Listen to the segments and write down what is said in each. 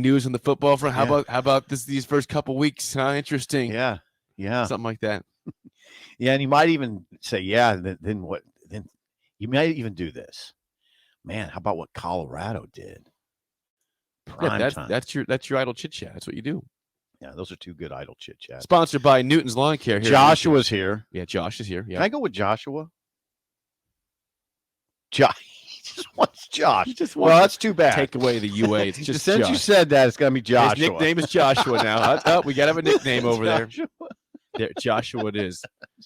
news on the football front? How about these first couple weeks? Huh? Interesting. Yeah. Something like that. Yeah, and you might even say, yeah, then what? Then you might even do this. Man, how about what Colorado did? Prime time. That's your idle chit chat. That's what you do. Yeah, those are two good idle chit chats. Sponsored by Newton's Lawn Care. Here Joshua's here. Yeah, Josh is here. Yeah. Can I go with Joshua? Josh. He just wants Josh. Well, that's too bad. Take away the UA. It's just since Josh. you said that, it's gonna be Joshua. His nickname is Joshua now. We gotta have a nickname over there. Joshua it is.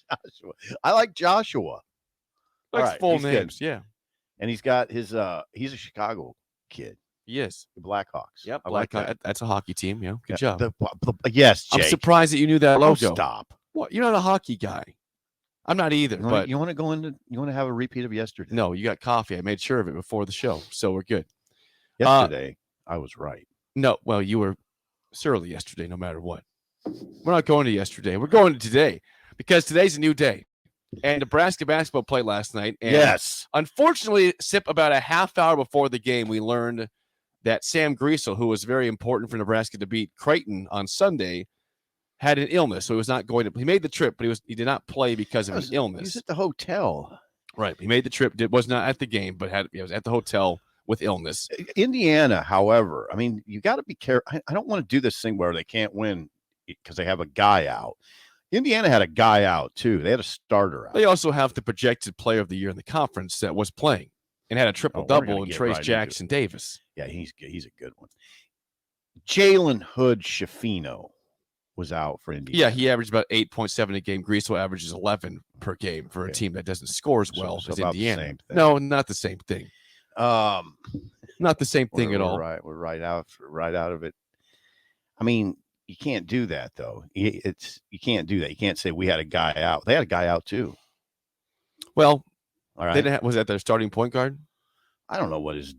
Joshua. I like Joshua. Likes full names. Good. Yeah. And he's got his he's a Chicago kid. Yes. The Blackhawks. Yep. That's a hockey team. Yeah. Good job. Yes, Jake. I'm surprised that you knew that logo. Stop. What? You're not a hockey guy. I'm not either. But you want to have a repeat of yesterday? No, you got coffee. I made sure of it before the show, so we're good. Yesterday, I was right. No, well, you were surly yesterday, no matter what. We're not going to yesterday. We're going to today because today's a new day. And Nebraska basketball played last night. And yes. Unfortunately, about a half hour before the game, we learned that Sam Griesel, who was very important for Nebraska to beat Creighton on Sunday, had an illness, so he was not going to. He made the trip, but he did not play because of his illness. He was at the hotel, right? He made the trip. Was not at the game, but he was at the hotel with illness. Indiana, however, I mean, you got to be careful. I don't want to do this thing where they can't win because they have a guy out. Indiana had a guy out too. They had a starter out. They also have the projected player of the year in the conference that was playing and had a triple-double in Trace Jackson Davis. Yeah, he's a good one. Jalen Hood-Schifino was out for Indiana. Yeah, he averaged about 8.7 a game. Griesel averages 11 per game for a team that doesn't score as well as Indiana. No, not the same thing. Not the same thing at all. Right, we're right out of it. I mean, you can't do that though. You can't do that. You can't say we had a guy out. They had a guy out too. Well, all right. Was that their starting point guard? I don't know what his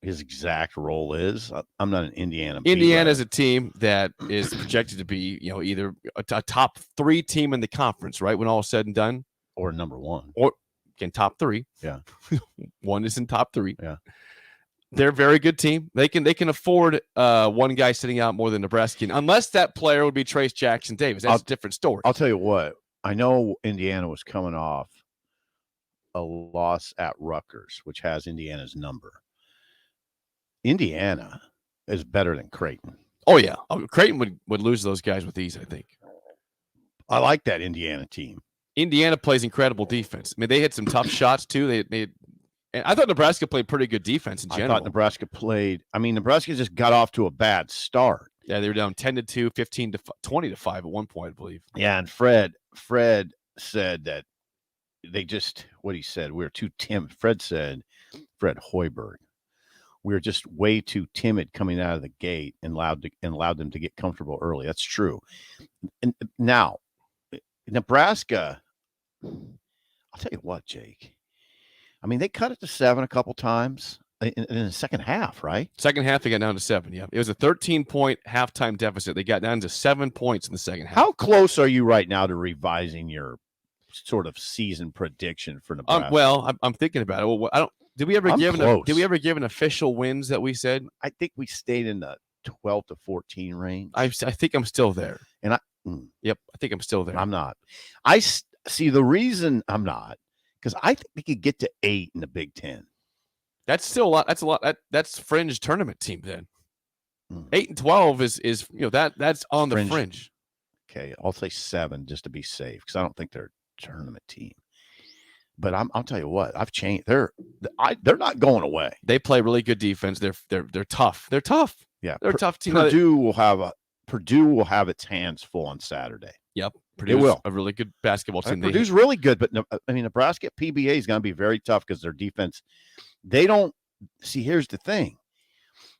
exact role is. I'm not an Indiana. Indiana is a team that is projected to be, either a top 3 team in the conference, right? When all is said and done, or number 1, or top 3. Yeah, one is in top 3. Yeah, they're a very good team. They can afford one guy sitting out more than Nebraska, unless that player would be Trace Jackson Davis. That's a different story. I'll tell you what. I know Indiana was coming off a loss at Rutgers, which has Indiana's number. Indiana is better than Creighton. Oh, yeah. Creighton would lose those guys with ease, I think. I like that Indiana team. Indiana plays incredible defense. I mean, they had some tough shots, too. And I thought Nebraska played pretty good defense in general. I thought Nebraska just got off to a bad start. Yeah, they were down 10-2, 20-5 at one point, I believe. Yeah, and Fred said that what he said, we were too timid. Fred Hoiberg, we were just way too timid coming out of the gate and allowed them to get comfortable early. That's true. And now, Nebraska, I'll tell you what, Jake. I mean, they cut it to 7 a couple times in the second half, right? Second half, they got down to 7, yeah. It was a 13-point halftime deficit. They got down to 7 points in the second half. How close are you right now to revising your sort of season prediction for Nebraska? I'm thinking about it. Well, did we ever give an official wins that we said? I think we stayed in the 12 to 14 range. I think I'm still there. And I think I'm still there. I'm not. I see the reason I'm not, because I think we could get to 8 in the Big Ten. That's still a lot. That's a lot. That's fringe tournament team then. 8 and 12 is that's on the fringe. Okay, I'll say 7 just to be safe, because I don't think they're a tournament team. But I'll tell you what, I've changed. They're not going away. They play really good defense. They're tough. They're tough. Yeah, they're a tough team. Purdue will have its hands full on Saturday. Yep, Purdue will a really good basketball team. Purdue's really good, but Nebraska at PBA is going to be very tough because their defense. They don't see. Here's the thing: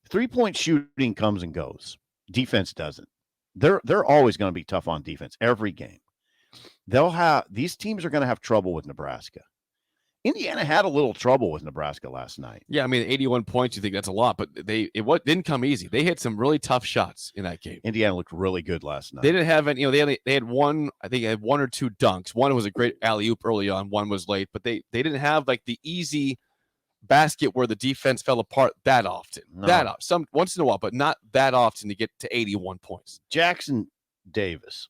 3-point shooting comes and goes. Defense doesn't. They're always going to be tough on defense every game. These teams are going to have trouble with Nebraska. Indiana had a little trouble with Nebraska last night. Yeah, I mean, 81 points, you think that's a lot, but it didn't come easy. They hit some really tough shots in that game. Indiana looked really good last night. They didn't have any, they had one, I think they had 1 or 2 dunks. One was a great alley-oop early on, one was late, but they didn't have like the easy basket where the defense fell apart that often. No. That often. Some once in a while, but not that often to get to 81 points. Jackson Davis,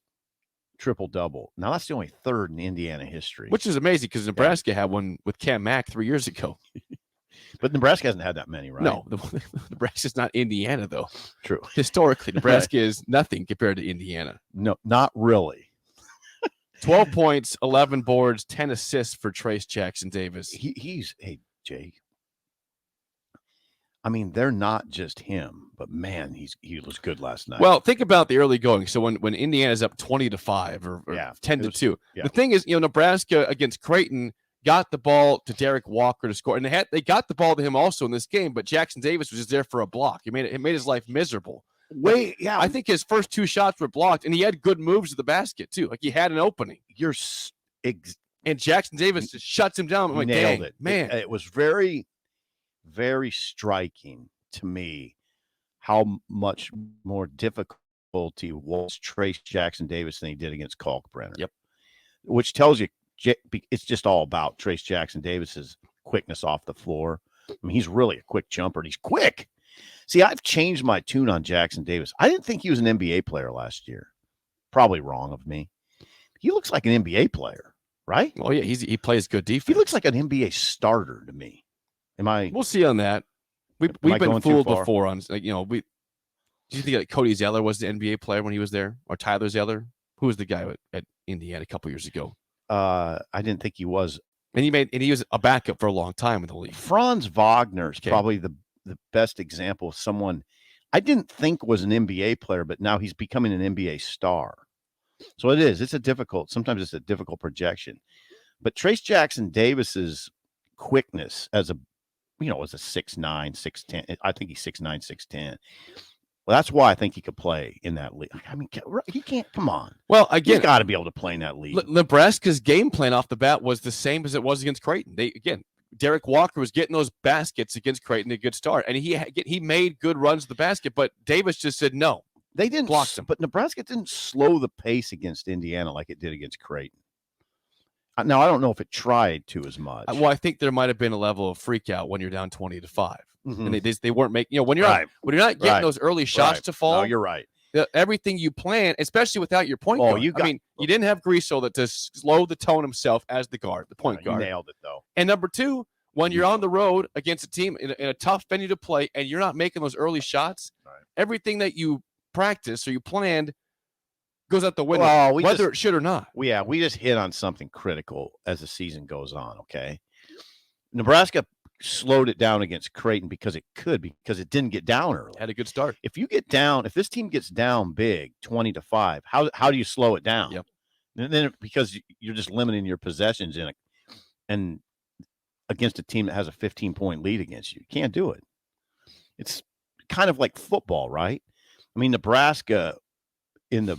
triple-double. Now, that's the only third in Indiana history. Which is amazing because Nebraska had one with Cam Mack 3 years ago. But Nebraska hasn't had that many, right? No, Nebraska's not Indiana, though. True. Historically, Nebraska is nothing compared to Indiana. No, not really. 12 points, 11 boards, 10 assists for Trace Jackson Davis. Hey, Jake. I mean, they're not just him, but man, he was good last night. Well, think about the early going. So when Indiana's up 20-5 or 10-2, the thing is, Nebraska against Creighton got the ball to Derek Walker to score, and they got the ball to him also in this game. But Jackson Davis was just there for a block. It made his life miserable. I think his first 2 shots were blocked, and he had good moves to the basket too. Like he had an opening. And Jackson Davis just shuts him down. I'm like, nailed it, man. It was very, very striking to me how much more difficulty was Trace Jackson Davis than he did against Kalkbrenner. Yep. Which tells you it's just all about Trace Jackson Davis's quickness off the floor. I mean, he's really a quick jumper, and he's quick. See, I've changed my tune on Jackson Davis. I didn't think he was an NBA player last year. Probably wrong of me. He looks like an NBA player, right? Well, yeah, he plays good defense. He looks like an NBA starter to me. We'll see on that. We've been fooled before on do you think like Cody Zeller was the NBA player when he was there, or Tyler Zeller? Who was the guy at Indiana a couple years ago? I didn't think he was. And he was a backup for a long time in the league. Franz Wagner is probably the best example of someone I didn't think was an NBA player, but now he's becoming an NBA star. So it's a difficult projection. But Trace Jackson Davis's quickness as a 6'9", 6'10", I think he's 6'9", 6'10". Well, that's why I think he could play in that league. I mean, he can't. Come on. Well, again, he's got to be able to play in that league. Nebraska's game plan off the bat was the same as it was against Creighton. Derek Walker was getting those baskets against Creighton, a good start, and he made good runs to the basket. But Davis just said no. They didn't block them. But Nebraska didn't slow the pace against Indiana like it did against Creighton. Now, I don't know if it tried to as much. Well, I think there might have been a level of freak out when you're down 20-5. And they weren't making, when you're not getting those early shots to fall. No, you're right. Everything you plan, especially without your point guard. You didn't have Grisel to slow the tone himself as the point guard. You nailed it, though. And number 2, when you're on the road against a team in a tough venue to play and you're not making those early shots, everything that you practice or you planned goes out the window, whether it should or not. We just hit on something critical as the season goes on, okay? Nebraska slowed it down against Creighton because it didn't get down early. Had a good start. If this team gets down big, 20-5, how do you slow it down? Yep. And then because you're just limiting your possessions and against a team that has a 15-point lead against you. You can't do it. It's kind of like football, right? I mean, Nebraska in the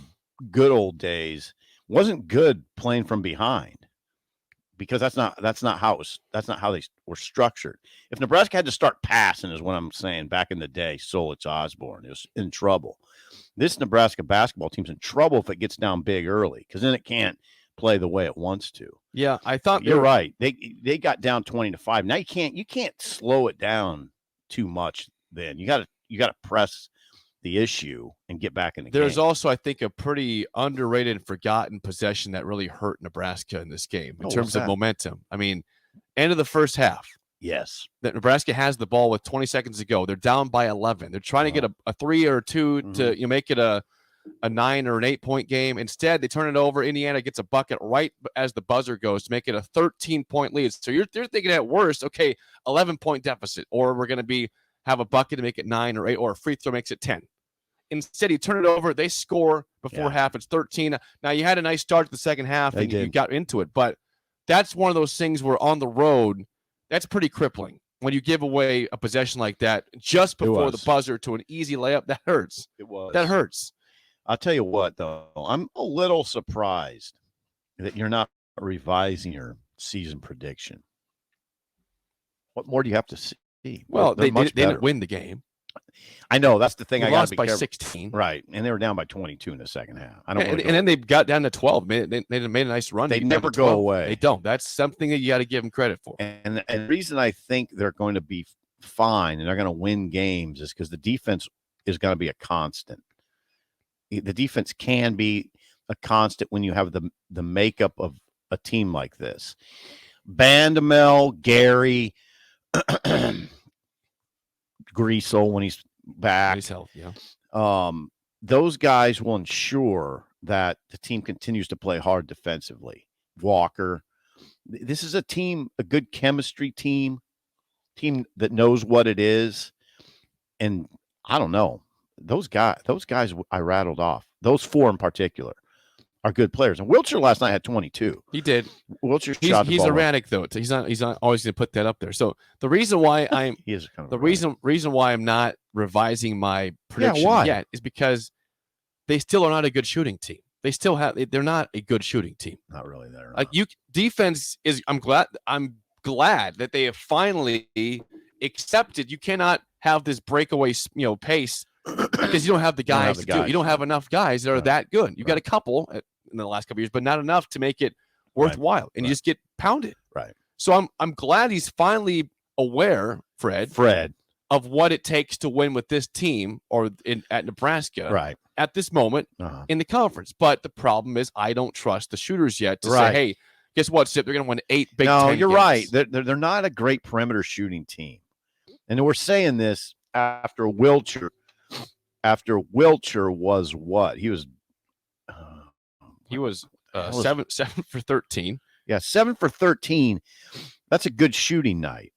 good old days wasn't good playing from behind because that's not how they were structured. If Nebraska had to start passing, is what I'm saying, back in the day, Solich, Osborne is in trouble. This Nebraska basketball team's in trouble if it gets down big early because then it can't play the way it wants to. Yeah, I thought you're right. They got down 20-5. Now you can't slow it down too much. Then you got to press the issue and get back in the game. There's also, I think, a pretty underrated and forgotten possession that really hurt Nebraska in this game in terms of momentum. I mean, end of the first half. Yes. That Nebraska has the ball with 20 seconds to go. They're down by 11. They're trying to get a 3 or 2 to make it a 9 or an 8-point game. Instead, they turn it over. Indiana gets a bucket right as the buzzer goes to make it a 13-point lead. So they're thinking at worst, okay, 11-point deficit, or we're going to have a bucket to make it 9 or 8, or a free throw makes it 10. Instead, you turn it over. They score before half. It's 13. Now, you had a nice start to the second half, and you got into it. But that's one of those things where on the road, that's pretty crippling. When you give away a possession like that just before the buzzer to an easy layup, that hurts. It was. That hurts. I'll tell you what, though. I'm a little surprised that you're not revising your season prediction. What more do you have to see? Well, they didn't win the game. I know that's the thing. They I got to lost be by careful. 16. Right, and they were down by 22 in the second half. I don't. And, Really and then they got down to 12. They made a nice run. They to get never down to go 12. away. They don't. That's something that you got to give them credit for. And the reason I think they're going to be fine and they're going to win games is because the defense is going to be a constant. The defense can be a constant when you have the makeup of a team like this. Bandamel, Gary, Greasel when he's back. Nice help, yeah. Those guys will ensure that the team continues to play hard defensively. Walker. This is a team, a good chemistry team that knows what it is. And I don't know. Those guys I rattled off, those four in particular, are good players. And Wiltshire last night had 22. He did. Wiltshire He's shot the ball erratic though. He's not always going to put that up there. So the reason why I'm he is kind of the reason why I'm not revising my prediction yet is because they still are not a good shooting team. They're not a good shooting team. Not really there. Like defense is. I'm glad that they have finally accepted. You cannot have this breakaway, pace because you don't have the guys to do it. You don't have enough guys that are that good. You got a couple in the last couple of years, but not enough to make it worthwhile. And you just get pounded. Right. So I'm glad he's finally aware, Fred, of what it takes to win with this team or at Nebraska. Right. At this moment in the conference. But the problem is I don't trust the shooters yet to say, hey, guess what, Sip? They're going to win 8 Big Ten games. No, you're right. They're not a great perimeter shooting team. And we're saying this after Wiltshire. After Wiltshire was what? He was 7 for 13. Yeah, 7 for 13. That's a good shooting night.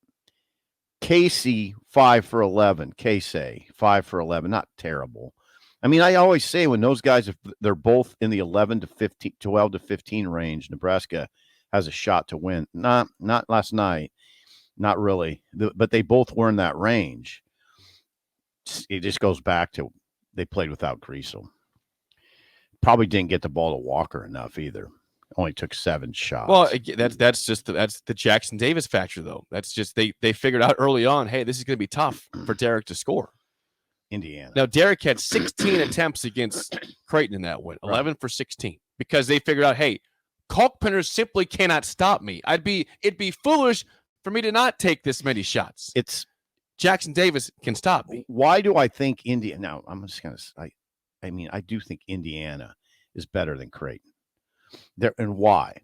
Casey, 5 for 11. Casey, 5 for 11. Not terrible. I mean, I always say when those guys, if they're both in the 11 to 15, 12 to 15 range, Nebraska has a shot to win. Not last night, not really, but they both were in that range. It just goes back to they played without Greasel. Probably didn't get the ball to Walker enough either. Only took 7 shots. Well, that's the Jackson Davis factor, though. That's just they figured out early on, hey, this is going to be tough for Derek to score. Indiana. Now, Derek had 16 attempts against Creighton in that win, 11 for 16, because they figured out, hey, Kalkbrenner simply cannot stop me. It'd be foolish for me to not take this many shots. It's Jackson Davis can stop me. Why do I think Indiana? Now, I'm just going to I do think Indiana is better than Creighton. And why?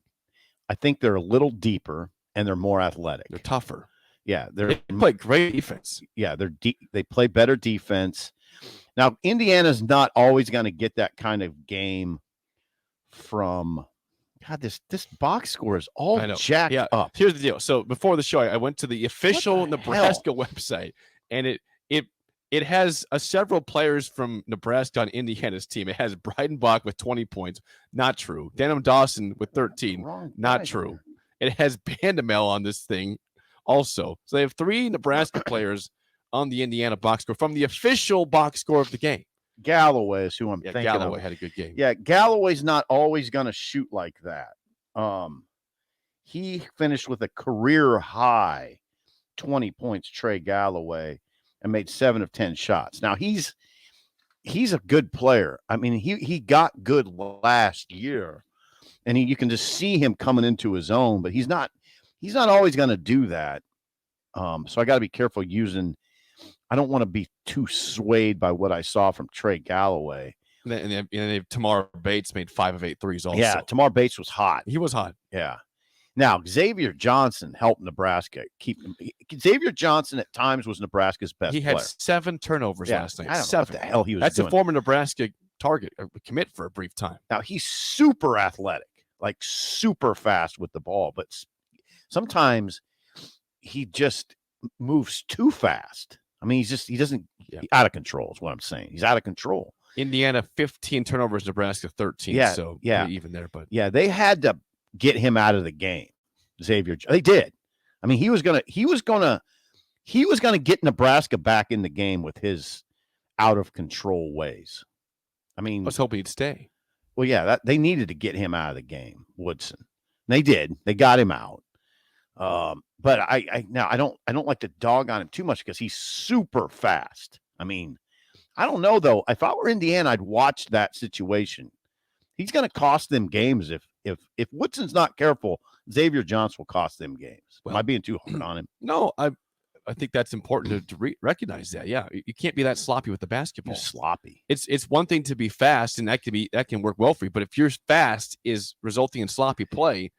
I think they're a little deeper and they're more athletic. They're tougher. Yeah, they play great defense. Yeah, they play better defense. Now, Indiana's not always going to get that kind of game from God. This box score is all jacked up. Here's the deal. So before the show, I went to the official Nebraska website, and it has several players from Nebraska on Indiana's team. It has Breidenbach with 20 points. Not true. Denham Dawson with 13. Not true. It has Bandamel on this thing. Also, so they have 3 Nebraska players on the Indiana box score from the official box score of the game. Galloway is who I'm thinking Galloway of. had a good game. Yeah, Galloway's not always going to shoot like that. He finished with a career high 20 points, Trey Galloway, and made 7 of 10 shots. Now he's a good player. I mean, he got good last year, and you can just see him coming into his own, but he's not always going to do that. So I got to be careful using. I don't want to be too swayed by what I saw from Trey Galloway. And then Tamar Bates made 5 of 8 threes also. Yeah, Tamar Bates was hot. He was hot. Yeah. Now, Xavier Johnson helped Nebraska keep him. Xavier Johnson at times was Nebraska's best player. He had 7 turnovers last night. I don't know what the hell he was That's doing. a former Nebraska target, commit for a brief time. Now, he's super athletic, like super fast with the ball, but sometimes he just moves too fast. I mean, he's out of control is what I'm saying. He's out of control. Indiana 15 turnovers, Nebraska 13. Yeah, so even there, but yeah, they had to get him out of the game. Xavier, they did. I mean, he was gonna get Nebraska back in the game with his out of control ways. I mean, let's hope he'd stay. Well, yeah, they needed to get him out of the game, Woodson. They did. They got him out. But I don't like to dog on him too much because he's super fast. I mean, I don't know though. If I were Indiana, I'd watch that situation. He's going to cost them games if Woodson's not careful. Xavier Johnson will cost them games. Am I being too hard on him? No, I think that's important to recognize that. Yeah, you can't be that sloppy with the basketball. You're sloppy. It's one thing to be fast, and that can work well for you. But if you're fast is resulting in sloppy play,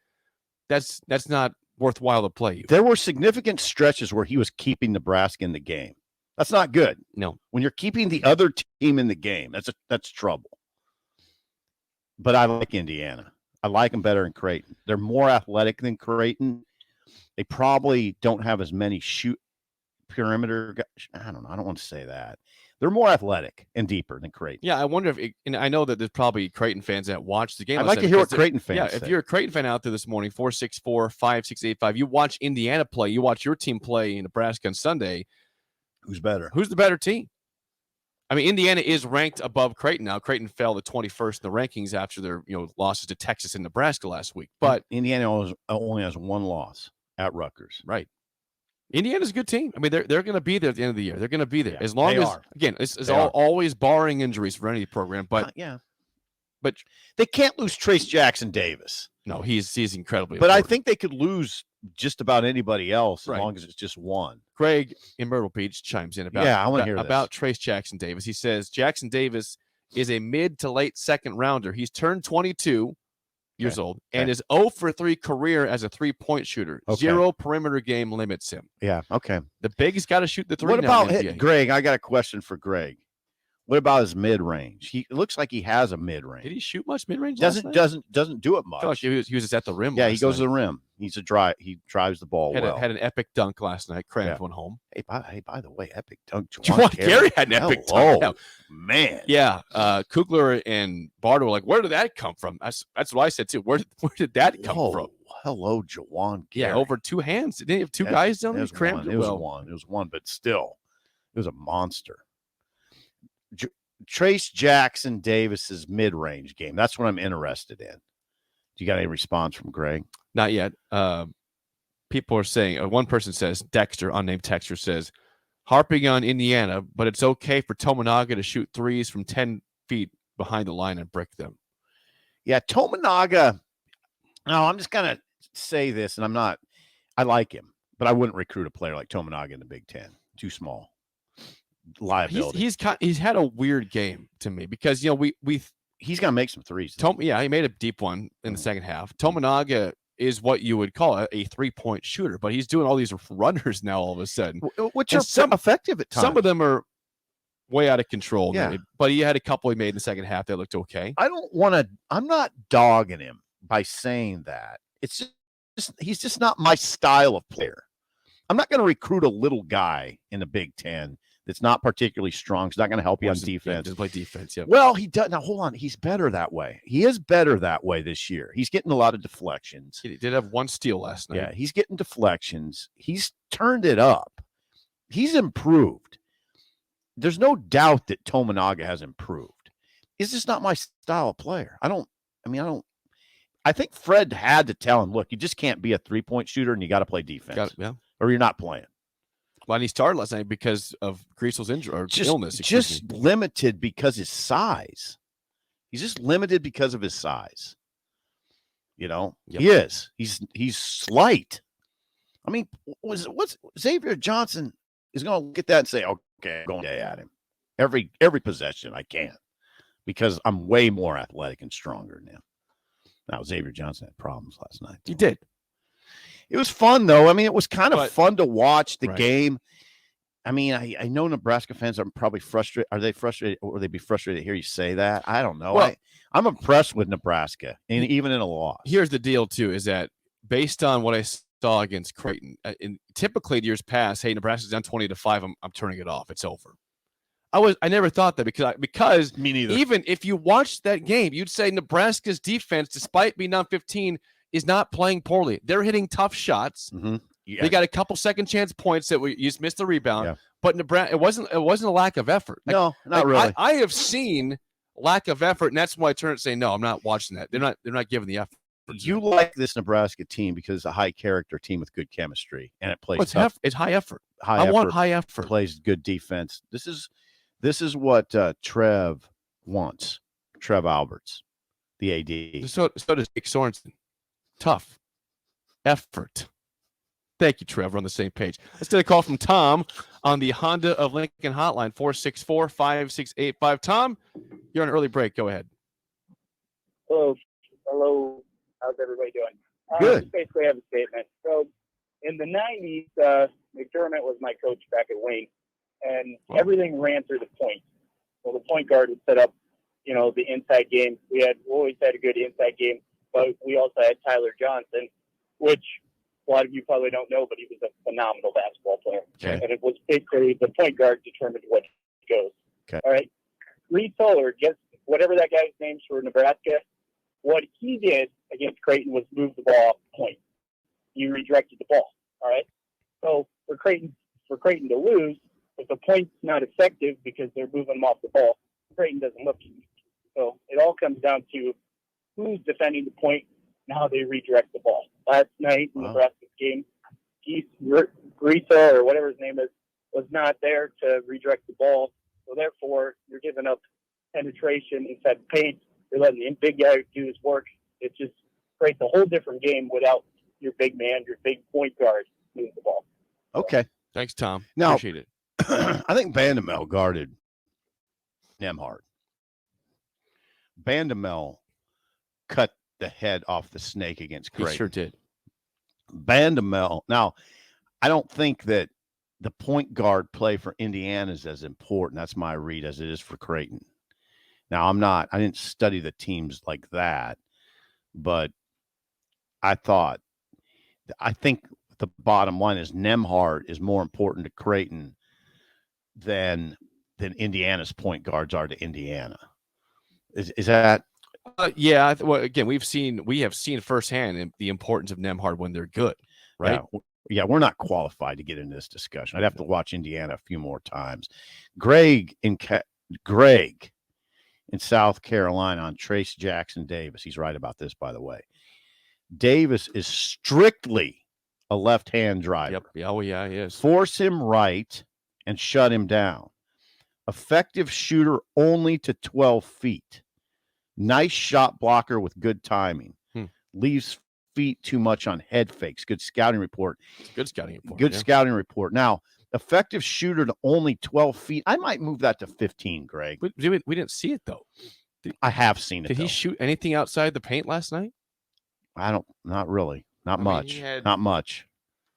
that's not worthwhile to play you. There were significant stretches where he was keeping Nebraska in the game. That's not good. No, when you're keeping the other team in the game, that's trouble. But I like Indiana. I like them better than Creighton. They're more athletic than Creighton. They probably don't have as many perimeter guys. I don't know. I don't want to say that. They're more athletic and deeper than Creighton. Yeah, I wonder and I know that there's probably Creighton fans that watch the game. I'd like to hear what Creighton fans say. If you're a Creighton fan out there this morning, 464-5685, you watch Indiana play, you watch your team play in Nebraska on Sunday. Who's better? Who's the better team? I mean, Indiana is ranked above Creighton now. Creighton fell to 21st in the rankings after their losses to Texas and Nebraska last week. But Indiana only has one loss at Rutgers. Right. Indiana's a good team. I mean, they're going to be there at the end of the year. They're going to be there yeah, as long as again, this is always barring injuries for any program. But but they can't lose Trace Jackson Davis. No, he's incredibly. But important. I think they could lose just about anybody else as long as it's just one. Greg in Myrtle Beach chimes in about I want to hear about Trace Jackson Davis. He says Jackson Davis is a mid to late second rounder. He's turned 22 years old and is 0 for 3 career as a 3-point shooter. 0 perimeter game limits him. Yeah. Okay. The big's got to shoot the 3. What about Greg? I got a question for Greg. What about his mid range? It looks like he has a mid range. Did he shoot much mid range? Doesn't do it much. I feel like he was just at the rim. Yeah, he goes to the rim. He's a drive. He drives the ball well. Had an epic dunk last night. Crammed one home. Hey, by the way, epic dunk. Juwan Gary had an epic dunk. Oh man. Yeah. Kugler and Barter were like, "Where did that come from?" That's what I said too. Where did that come from? Hello, Juwan Gary. Yeah, over 2 hands. Didn't he have 2 guys down there? Crammed it was one. It was one, but still, it was a monster. Trace Jackson Davis's mid-range game. That's what I'm interested in. Do you got any response from Greg? Not yet. People are saying, one person says, Dexter, unnamed texter, says, harping on Indiana, but it's okay for Tominaga to shoot threes from 10 feet behind the line and brick them. Yeah, Tominaga. No, I'm just going to say this, and I like him, but I wouldn't recruit a player like Tominaga in the Big Ten. Too small. Liability. He's had a weird game to me because he's gonna make some threes. He made a deep one in the second half. Tominaga is what you would call a 3-point shooter, but he's doing all these runners now all of a sudden, which are effective at times. Some of them are way out of control. Yeah, but he had a couple he made in the second half that looked okay. I'm not dogging him by saying that. It's just he's just not my style of player. I'm not going to recruit a little guy in the Big Ten that's not particularly strong. He's not going to help you on defense. Yeah, doesn't play defense. Yeah. Well, he does. Now, hold on. He's better that way. He is better that way this year. He's getting a lot of deflections. He did have 1 steal last night. Yeah, he's getting deflections. He's turned it up. He's improved. There's no doubt that Tominaga has improved. It's just not my style of player. I think Fred had to tell him, look, you just can't be a 3-point shooter and you got to play defense. Or you're not playing. Well, and he started last night because of Griesel's injury or illness. Just limited because his size. He's just limited because of his size. He is. He's slight. I mean, what's Xavier Johnson is going to look at that and say, okay, I'm going at him every possession I can because I'm way more athletic and stronger than him. Now, Xavier Johnson had problems last night. He did. It was fun, though. I mean, it was kind of fun to watch the game. I mean, I know Nebraska fans are probably frustrated. Are they frustrated, or would they be frustrated to hear you say that? I don't know. Well, I'm impressed with Nebraska, and even in a loss. Here's the deal, too, is that based on what I saw against Creighton, in typically years past, hey, Nebraska's down 20-5, I'm turning it off. It's over. I never thought that because me neither. Even if you watched that game, you'd say Nebraska's defense, despite being down 15, is not playing poorly. They're hitting tough shots. Mm-hmm. Yeah. They got a couple second chance points that you just missed the rebound. But Nebraska, it wasn't a lack of effort. No, not really. I have seen lack of effort, and that's why I turn and say, no, I'm not watching that. They're not giving the effort. You like this Nebraska team because it's a high character team with good chemistry, and it plays. It's high effort. I want high effort. Plays good defense. This is This is what Trev wants. Trev Alberts, the AD. So does Jake Sorensen. Tough effort. Thank you, Trev. We're on the same page. Let's get a call from Tom on the Honda of Lincoln hotline, 464-5685. Tom, you're on an early break. Go ahead. Hello. How's everybody doing? Good. Just basically have a statement. So in the 90s, McDermott was my coach back at Wayne, and everything ran through the point. So the point guard would set up, the inside game. We always had a good inside game, but we also had Tyler Johnson, which a lot of you probably don't know, but he was a phenomenal basketball player. Okay. And it was basically the point guard determined what goes. Okay. All right. Rhule, or whatever that guy's name's for Nebraska, what he did against Creighton was move the ball off the point. He redirected the ball. All right. So for Creighton to lose, if the point's not effective because they're moving them off the ball, Creighton doesn't look easy. So it all comes down to who's defending the point and how they redirect the ball. Last night in Nebraska's game, Grisa, or whatever his name is, was not there to redirect the ball. So therefore, you're giving up penetration inside the paint. You're letting the big guy do his work. It just creates a whole different game without your big man, your big point guard moving the ball. Okay. Thanks, Tom. Now, Appreciate it. I think Bandamel guarded Nembhard. Bandamel cut the head off the snake against Creighton. He sure did. Bandamel. Now, I don't think that the point guard play for Indiana is as important. That's my read as it is for Creighton. Now, I didn't study the teams like that, but I think the bottom line is Nembhard is more important to Creighton than Indiana's point guards are to Indiana. Is that? Yeah. Well, again, we have seen firsthand the importance of Nembhard when they're good, right? Yeah, we're not qualified to get into this discussion. I'd have to watch Indiana a few more times. Greg in South Carolina on Trace Jackson Davis. He's right about this, by the way. Davis is strictly a left-hand driver. Yep. Yeah, oh, yeah, he is. Force him right and shut him down. Effective shooter only to 12 feet. Nice shot blocker with good timing. Leaves feet too much on head fakes. Good scouting report. Good scouting report. Good scouting report. Now, effective shooter to only 12 feet. I might move that to 15, Greg. We didn't see it, though. I have seen it. Did he shoot anything outside the paint last night? Not really. Not much. Not much.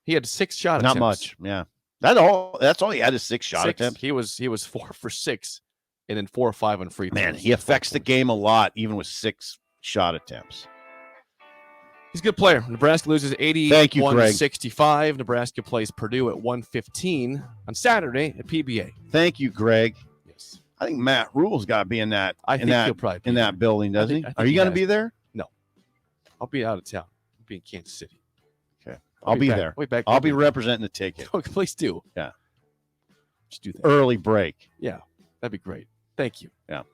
He had 6 shot attempts. Not much. Yeah. That's all he had is 6 shot attempts. He was 4 for 6, and then 4 or 5 on free throws. Man, he affects the game a lot, even with 6 shot attempts. He's a good player. Nebraska loses 81-65. Nebraska plays Purdue at 1:15 on Saturday at PBA. Thank you, Greg. Yes. I think Matt Rhule's got to be in that. I think he'll probably be in that building, doesn't he? Are you going to be there? No, I'll be out of town. I'll be in Kansas City. Okay, I'll be there. I'll be representing the ticket. Okay, please do. Yeah, just do that. Early break. Yeah, that'd be great. Thank you. Yeah.